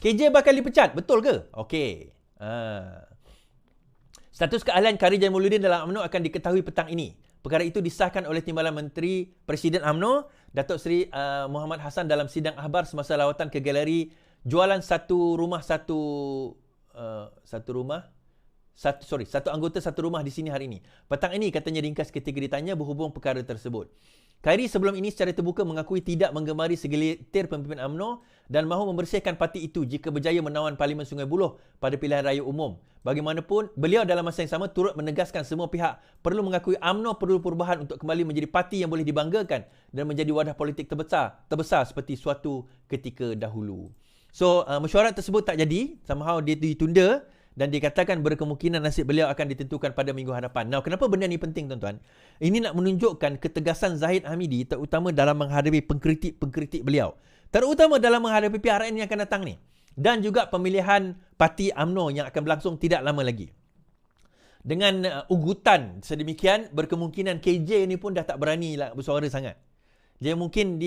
KJ bakal dipecat, betul ke? Okey. Status keahlian Khairi Jaimaluddin dalam UMNO akan diketahui petang ini. Perkara itu disahkan oleh Timbalan Menteri Presiden UMNO, Datuk Seri Muhammad Hassan dalam sidang akhbar semasa lawatan ke galeri jualan satu anggota satu rumah di sini hari ini. Petang ini katanya ringkas ketika ditanya berhubung perkara tersebut. Khairi sebelum ini secara terbuka mengakui tidak menggemari segelintir pemimpin UMNO dan mahu membersihkan parti itu jika berjaya menawan Parlimen Sungai Buloh pada pilihan raya umum. Bagaimanapun, beliau dalam masa yang sama turut menegaskan semua pihak perlu mengakui UMNO perlu perubahan untuk kembali menjadi parti yang boleh dibanggakan dan menjadi wadah politik terbesar seperti suatu ketika dahulu. So, mesyuarat tersebut tak jadi, somehow dia ditunda dan dikatakan berkemungkinan nasib beliau akan ditentukan pada minggu hadapan. Now, kenapa benda ni penting tuan-tuan? Ini nak menunjukkan ketegasan Zahid Hamidi terutama dalam menghadapi pengkritik beliau. Terutama dalam menghadapi PRN yang akan datang ni. Dan juga pemilihan parti UMNO yang akan berlangsung tidak lama lagi. Dengan ugutan sedemikian, berkemungkinan KJ ni pun dah tak berani lah bersuara sangat. Dia mungkin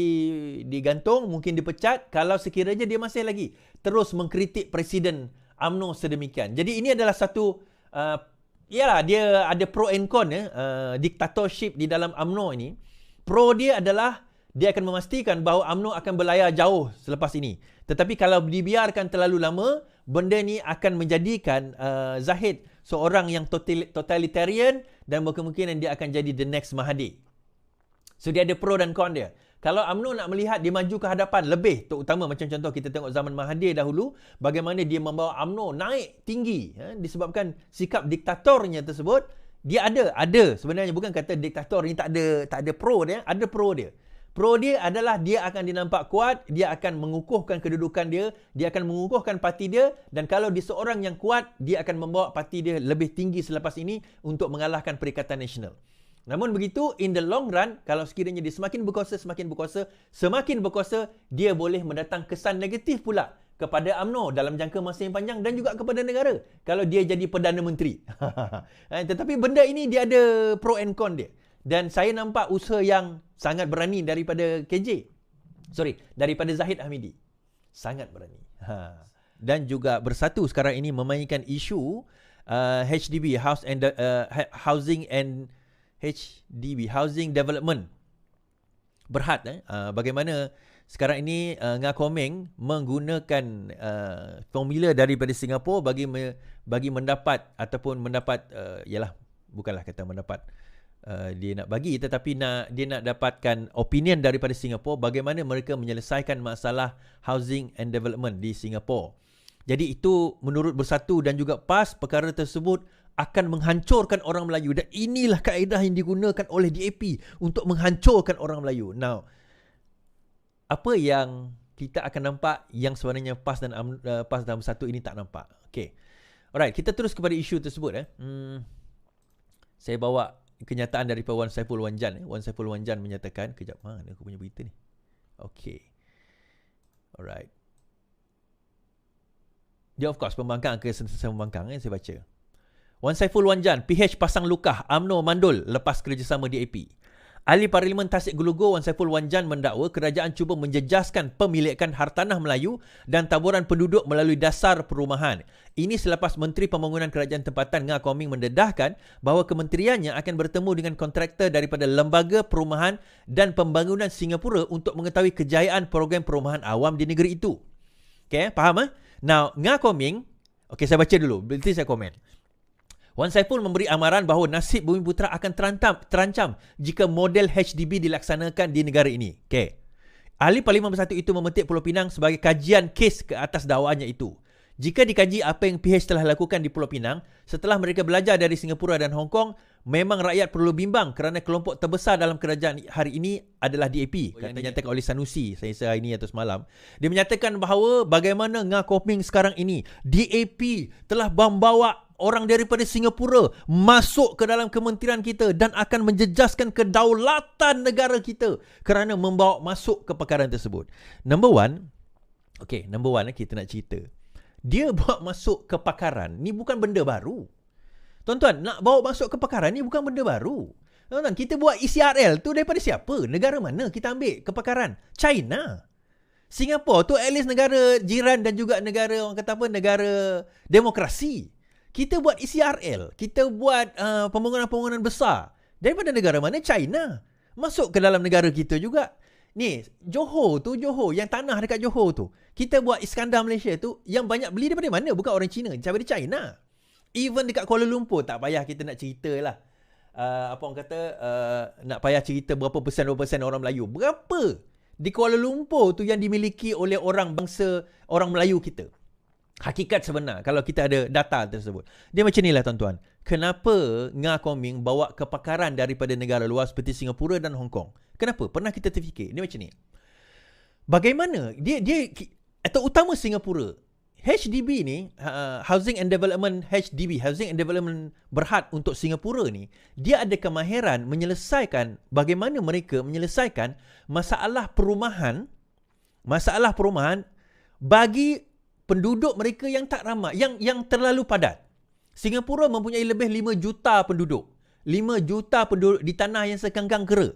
digantung, mungkin dipecat kalau sekiranya dia masih lagi terus mengkritik Presiden UMNO sedemikian. Jadi ini adalah satu dia ada pro and con dictatorship di dalam UMNO ini. Pro dia adalah dia akan memastikan bahawa UMNO akan berlayar jauh selepas ini. Tetapi kalau dibiarkan terlalu lama, benda ni akan menjadikan Zahid seorang yang totalitarian dan berkemungkinan dia akan jadi the next Mahathir. So dia ada pro dan con dia. Kalau UMNO nak melihat dia maju ke hadapan lebih, terutama macam contoh kita tengok zaman Mahathir dahulu, bagaimana dia membawa UMNO naik tinggi disebabkan sikap diktatornya tersebut. Dia ada sebenarnya, bukan kata diktator ni tak ada pro dia, ada pro dia. Pro dia adalah dia akan dinampak kuat, dia akan mengukuhkan kedudukan dia, dia akan mengukuhkan parti dia, dan kalau dia seorang yang kuat, dia akan membawa parti dia lebih tinggi selepas ini untuk mengalahkan Perikatan Nasional. Namun begitu, in the long run, kalau sekiranya dia semakin berkuasa, dia boleh mendatang kesan negatif pula kepada UMNO dalam jangka masa yang panjang dan juga kepada negara kalau dia jadi Perdana Menteri. Tetapi benda ini dia ada pro and con dia. Dan saya nampak usaha yang sangat berani daripada daripada Zahid Hamidi. Sangat berani. Dan juga bersatu sekarang ini memainkan isu HDB, Housing Development Berhad. Bagaimana sekarang ini Ngah Komeng menggunakan formula daripada Singapura bagi mendapat bukanlah kata mendapat dia nak bagi, tetapi dia nak dapatkan opinion daripada Singapura bagaimana mereka menyelesaikan masalah housing and development di Singapura. Jadi itu menurut Bersatu dan juga PAS, perkara tersebut akan menghancurkan orang Melayu, dan inilah kaedah yang digunakan oleh DAP untuk menghancurkan orang Melayu. Now, apa yang kita akan nampak yang sebenarnya PAS dan Bersatu ini tak nampak. Okay. Alright, kita terus kepada isu tersebut. Saya bawa kenyataan daripada Wan Saiful Wanjan. Wan Saiful Wanjan menyatakan, kejap, mana aku punya berita ni? Okay. Alright. Dia of course pembangkang ke sentiasa membangkang, saya baca. Wan Saiful Wanjan, PH pasang lukah, UMNO mandul lepas kerjasama DAP. Ahli Parlimen Tasik Gelugur Wan Saiful Wanjan mendakwa kerajaan cuba menjejaskan pemilikan hartanah Melayu dan taburan penduduk melalui dasar perumahan. Ini selepas Menteri Pembangunan Kerajaan Tempatan Ngah Koming mendedahkan bahawa kementeriannya akan bertemu dengan kontraktor daripada Lembaga Perumahan dan Pembangunan Singapura untuk mengetahui kejayaan program perumahan awam di negeri itu. Okay, faham? Now, Ngah Koming, okay, saya baca dulu, nanti saya komen. Wan Saiful memberi amaran bahawa nasib Bumiputera akan terancam jika model HDB dilaksanakan di negara ini. Okay. Ahli Parlimen Bersatu itu memetik Pulau Pinang sebagai kajian kes ke atas dakwaannya itu. Jika dikaji apa yang PH telah lakukan di Pulau Pinang setelah mereka belajar dari Singapura dan Hong Kong, memang rakyat perlu bimbang kerana kelompok terbesar dalam kerajaan hari ini adalah DAP. Kata nyatakan oleh Sanusi, saya hari ini atau semalam. Dia menyatakan bahawa bagaimana Ngah Koming sekarang ini, DAP telah membawa orang daripada Singapura masuk ke dalam kementerian kita dan akan menjejaskan kedaulatan negara kita kerana membawa masuk ke perkara tersebut. Number one, kita nak cerita. Dia bawa masuk ke pakaran, ni bukan benda baru. Tuan-tuan, nak bawa masuk ke pakaran ni bukan benda baru. Tuan-tuan, kita buat ECRL tu daripada siapa? Negara mana kita ambil ke pakaran? China. Singapura tu at least negara jiran dan juga negara, orang kata apa, negara demokrasi. Kita buat ECRL, kita buat pembangunan-pembangunan besar daripada negara mana? China. Masuk ke dalam negara kita juga. Ni, Johor, yang tanah dekat Johor tu. Kita buat Iskandar Malaysia tu, yang banyak beli daripada mana? Bukan orang Cina, daripada China. Even dekat Kuala Lumpur, tak payah kita nak cerita lah. Apa orang kata, nak payah cerita berapa persen orang Melayu. Berapa di Kuala Lumpur tu yang dimiliki oleh orang bangsa, orang Melayu kita? Hakikat sebenar kalau kita ada data tersebut. Dia macam inilah tuan-tuan. Kenapa Nga Koming bawa kepakaran daripada negara luar seperti Singapura dan Hong Kong? Kenapa? Pernah kita terfikir. Dia macam ni. Bagaimana dia atau utama Singapura, HDB ni, Housing and Development HDB, Housing and Development Berhad untuk Singapura ni, dia ada kemahiran menyelesaikan, bagaimana mereka menyelesaikan masalah perumahan bagi penduduk mereka yang tak ramai, yang terlalu padat. Singapura mempunyai lebih 5 juta penduduk. 5 juta penduduk di tanah yang sekangkang kera.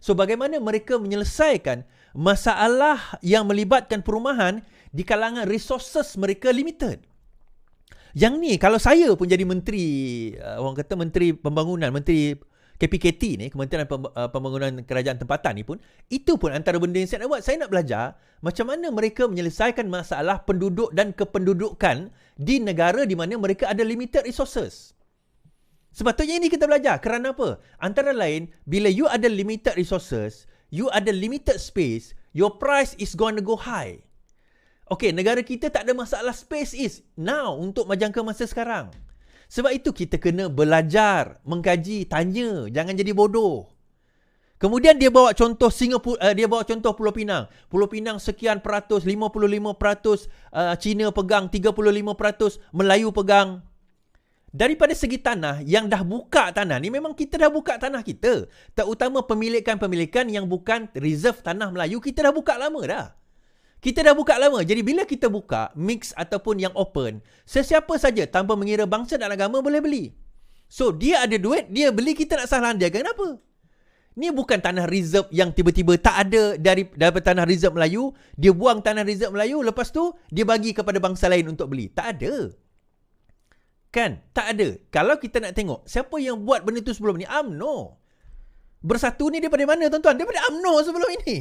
So bagaimana mereka menyelesaikan masalah yang melibatkan perumahan di kalangan resources mereka limited. Yang ni kalau saya pun jadi menteri, orang kata menteri pembangunan, menteri KPKT ni, Kementerian Pembangunan Kerajaan Tempatan ni pun, itu pun antara benda yang saya nak buat. Saya nak belajar macam mana mereka menyelesaikan masalah penduduk dan kependudukan di negara di mana mereka ada limited resources. Sepatutnya ini kita belajar. Kerana apa? Antara lain, bila you ada limited resources, you ada limited space, your price is going to go high. Okay, negara kita tak ada masalah space is now untuk majangka masa sekarang. Sebab itu kita kena belajar, mengkaji, tanya, jangan jadi bodoh. Kemudian dia bawa contoh Singapura, dia bawa contoh Pulau Pinang. Pulau Pinang sekian peratus, 55% Cina pegang, 35% Melayu pegang. Daripada segi tanah yang dah buka tanah ni, memang kita dah buka tanah kita. Terutama pemilikan-pemilikan yang bukan reserve tanah Melayu, kita dah buka lama dah. Kita dah buka lama. Jadi bila kita buka mix ataupun yang open, sesiapa saja tanpa mengira bangsa dan agama boleh beli. So dia ada duit, dia beli, kita nak salah dia. Kenapa? Ni bukan tanah reserve yang tiba-tiba tak ada daripada tanah reserve Melayu, dia buang tanah reserve Melayu, lepas tu dia bagi kepada bangsa lain untuk beli. Tak ada. Kan? Tak ada. Kalau kita nak tengok, siapa yang buat benda tu sebelum ni? UMNO. Bersatu ni daripada mana tuan-tuan? Daripada UMNO sebelum ini.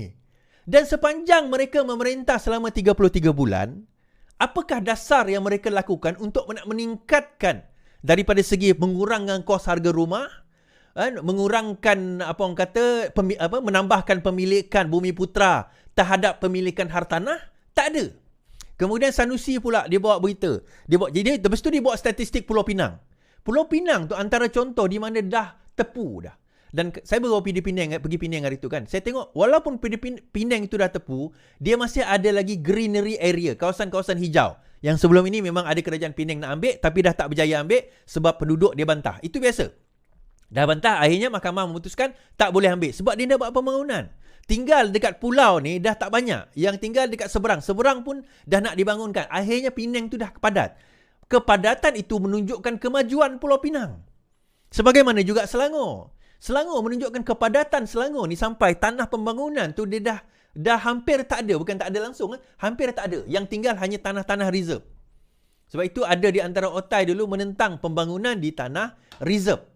Dan sepanjang mereka memerintah selama 33 bulan, apakah dasar yang mereka lakukan untuk nak meningkatkan daripada segi mengurangkan kos harga rumah, mengurangkan menambahkan pemilikan bumi putera terhadap pemilikan hartanah? Tak ada. Kemudian Sanusi pula dia bawa berita. Jadi lepas tu dia bawa statistik Pulau Pinang. Pulau Pinang tu antara contoh di mana dah tepu dah. Dan saya baru pergi Penang hari tu kan. Saya tengok walaupun Penang itu dah tepu, dia masih ada lagi greenery area, kawasan-kawasan hijau. Yang sebelum ini memang ada kerajaan Penang nak ambil tapi dah tak berjaya ambil sebab penduduk dia bantah. Itu biasa. Dah bantah, akhirnya mahkamah memutuskan tak boleh ambil sebab dia dah buat pembangunan. Tinggal dekat pulau ni dah tak banyak. Yang tinggal dekat seberang. Seberang pun dah nak dibangunkan. Akhirnya Penang tu dah padat. Kepadatan itu menunjukkan kemajuan Pulau Pinang. Sebagaimana juga Selangor. Selangor menunjukkan kepadatan Selangor ni sampai tanah pembangunan tu dia dah hampir tak ada. Bukan tak ada langsung. Hampir tak ada. Yang tinggal hanya tanah-tanah reserve. Sebab itu ada di antara otai dulu menentang pembangunan di tanah reserve.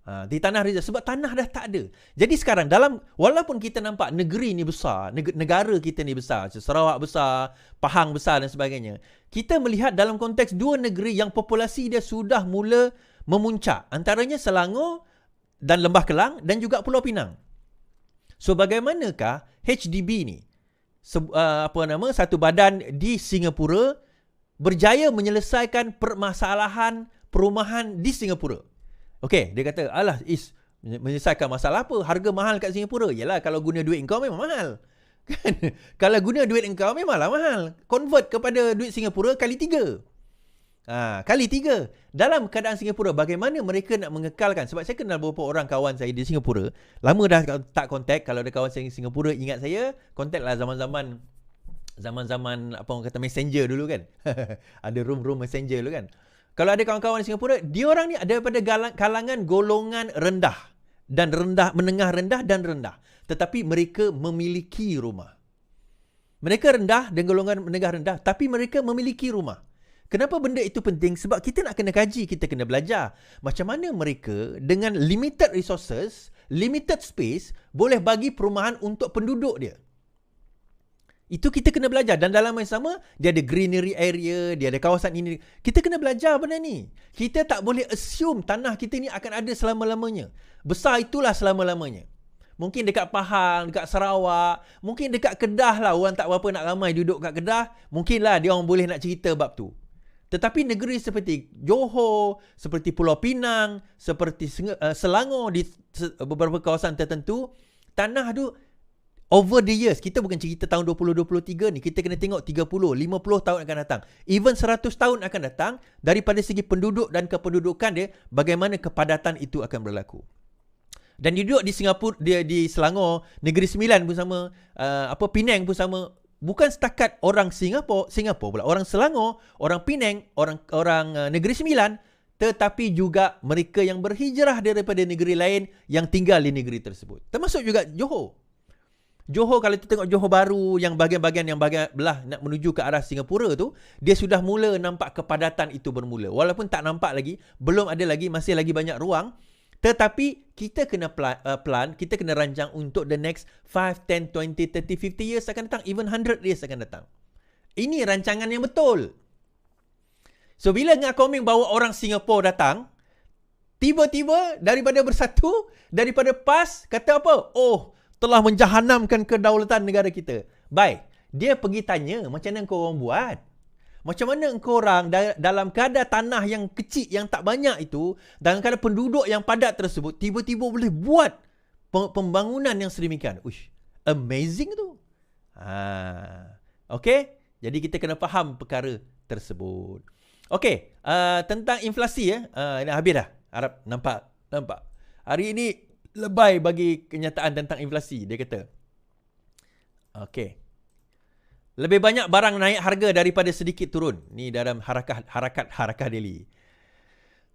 Di tanah reserve. Sebab tanah dah tak ada. Jadi sekarang walaupun kita nampak negeri ni besar, negara kita ni besar, Sarawak besar, Pahang besar dan sebagainya, kita melihat dalam konteks dua negeri yang populasi dia sudah mula memuncak. Antaranya Selangor dan Lembah Kelang dan juga Pulau Pinang. So bagaimanakah HDB ni, satu badan di Singapura berjaya menyelesaikan permasalahan perumahan di Singapura? Okey, dia kata, alah, menyelesaikan masalah apa? Harga mahal kat Singapura. Yalah, kalau guna duit engkau memang mahal. Kan? Kalau guna duit engkau memanglah mahal. Convert kepada duit Singapura kali 3. Kali 3. Dalam keadaan Singapura, bagaimana mereka nak mengekalkan? Sebab saya kenal beberapa orang kawan saya di Singapura. Lama dah tak kontak. Kalau ada kawan saya di Singapura, ingat saya, kontak lah zaman-zaman apa orang kata messenger dulu kan. Ada room messenger dulu kan. Kalau ada kawan-kawan di Singapura, dia orang ni ada daripada kalangan golongan rendah dan menengah rendah dan rendah. Tetapi mereka memiliki rumah. Mereka rendah dan golongan menengah rendah, tapi mereka memiliki rumah. Kenapa benda itu penting? Sebab kita nak kena kaji, kita kena belajar. Macam mana mereka dengan limited resources, limited space, boleh bagi perumahan untuk penduduk dia. Itu kita kena belajar. Dan dalam masa sama, dia ada greenery area, dia ada kawasan ini. Kita kena belajar benda ni. Kita tak boleh assume tanah kita ni akan ada selama-lamanya. Besar itulah selama-lamanya. Mungkin dekat Pahang, dekat Sarawak, mungkin dekat Kedah lah, orang tak berapa nak ramai duduk kat Kedah. Mungkinlah dia orang boleh nak cerita bab tu. Tetapi negeri seperti Johor, seperti Pulau Pinang, seperti Selangor di beberapa kawasan tertentu, tanah tu over the years, kita bukan cerita tahun 2023 ni, kita kena tengok 30, 50 tahun akan datang. Even 100 tahun akan datang, daripada segi penduduk dan kependudukan dia, bagaimana kepadatan itu akan berlaku. Dan dia duduk di Singapura, dia di Selangor, Negeri Sembilan pun sama, Penang pun sama. Bukan setakat orang Singapura pula, orang Selangor, orang Penang, orang Negeri Sembilan, tetapi juga mereka yang berhijrah daripada negeri lain yang tinggal di negeri tersebut. Termasuk juga Johor. Johor, kalau kita tengok Johor Baru, yang bahagian-bahagian yang bahagian belah nak menuju ke arah Singapura tu, dia sudah mula nampak kepadatan itu bermula. Walaupun tak nampak lagi, belum ada lagi, masih lagi banyak ruang. Tetapi kita kena plan, kita kena rancang untuk the next 5, 10, 20, 30, 50 years akan datang, even 100 years akan datang. Ini rancangan yang betul. So, bila Ngah Koming bawa orang Singapura datang, tiba-tiba daripada bersatu, daripada PAS, kata apa? Oh, telah menjahanamkan kedaulatan negara kita. Baik, dia pergi tanya, macam mana kau orang buat? Macam mana engkau orang dalam keadaan tanah yang kecil, yang tak banyak itu, dalam keadaan penduduk yang padat tersebut, tiba-tiba boleh buat pembangunan yang sedemikian. Uish, amazing tu. Okay? Jadi kita kena faham perkara tersebut. Okay, tentang inflasi ini habis dah. Harap nampak. Hari ini lebay bagi kenyataan tentang inflasi, dia kata. Okay. Lebih banyak barang naik harga daripada sedikit turun. Ni dalam harakat Daily.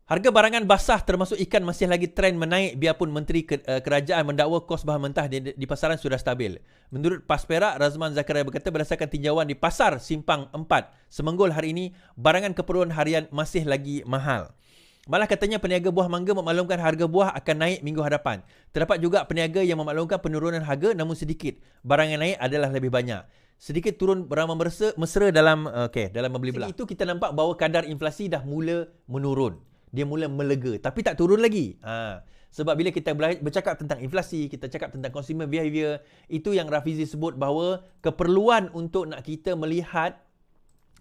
Harga barangan basah termasuk ikan masih lagi trend menaik biarpun Menteri Kerajaan mendakwa kos bahan mentah di pasaran sudah stabil. Menurut PAS Perak, Razman Zakaria berkata berdasarkan tinjauan di Pasar Simpang 4 Semenggol hari ini, barangan keperluan harian masih lagi mahal. Malah katanya peniaga buah mangga memaklumkan harga buah akan naik minggu hadapan. Terdapat juga peniaga yang memaklumkan penurunan harga namun sedikit. Barang yang naik adalah lebih banyak. Sedikit turun beramah mesra dalam membeli belah. Itu kita nampak bahawa kadar inflasi dah mula menurun. Dia mula melega. Tapi tak turun lagi. Sebab bila kita bercakap tentang inflasi, kita cakap tentang consumer behavior, itu yang Rafizi sebut bahawa keperluan untuk nak kita melihat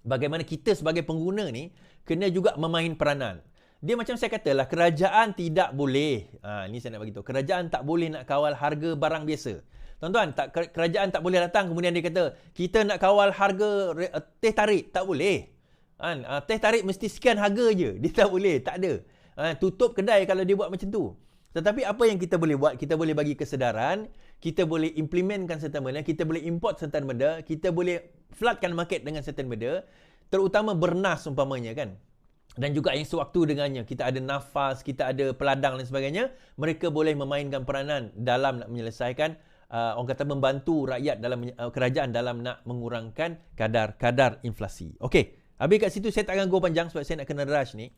bagaimana kita sebagai pengguna ni kena juga memain peranan. Dia macam saya katalah, kerajaan tidak boleh, ni saya nak bagi tahu, kerajaan tak boleh nak kawal harga barang biasa. Tuan-tuan, kerajaan tak boleh datang kemudian dia kata, kita nak kawal harga teh tarik. Tak boleh. Teh tarik mesti sekian harga je. Dia tak boleh. Tak ada. Tutup kedai kalau dia buat macam tu. Tetapi apa yang kita boleh buat? Kita boleh bagi kesedaran. Kita boleh implementkan certain benda. Kita boleh import certain benda. Kita boleh floodkan market dengan certain benda. Terutama bernas umpamanya kan. Dan juga yang sewaktu dengannya. Kita ada nafas, kita ada peladang dan sebagainya. Mereka boleh memainkan peranan dalam nak menyelesaikan orang kata membantu rakyat dalam kerajaan dalam nak mengurangkan kadar inflasi. Okey, habis kat situ saya tak akan go panjang sebab saya nak kena rush ni.